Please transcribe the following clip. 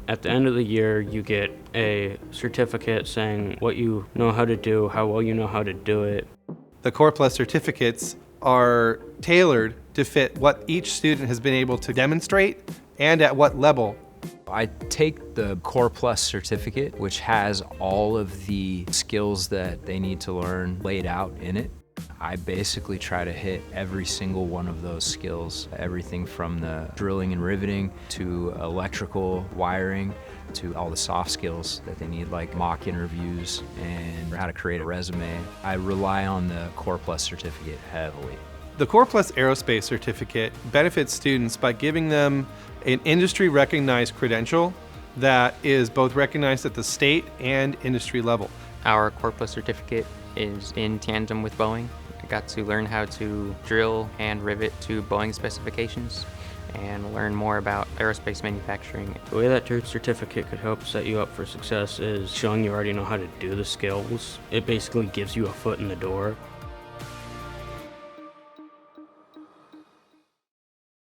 At the end of the year, you get a certificate saying what you know how to do, how well you know how to do it. The Core Plus certificates are tailored to fit what each student has been able to demonstrate and at what level. I take the Core Plus certificate, which has all of the skills that they need to learn laid out in it. I basically try to hit every single one of those skills, everything from the drilling and riveting to electrical wiring to all the soft skills that they need, like mock interviews and how to create a resume. I rely on the Core Plus certificate heavily. The Core Plus Aerospace certificate benefits students by giving them an industry-recognized credential that is both recognized at the state and industry level. Our Core Plus certificate is in tandem with Boeing. I got to learn how to drill and rivet to Boeing specifications and learn more about aerospace manufacturing. The way that your certificate could help set you up for success is showing you already know how to do the skills. It basically gives you a foot in the door.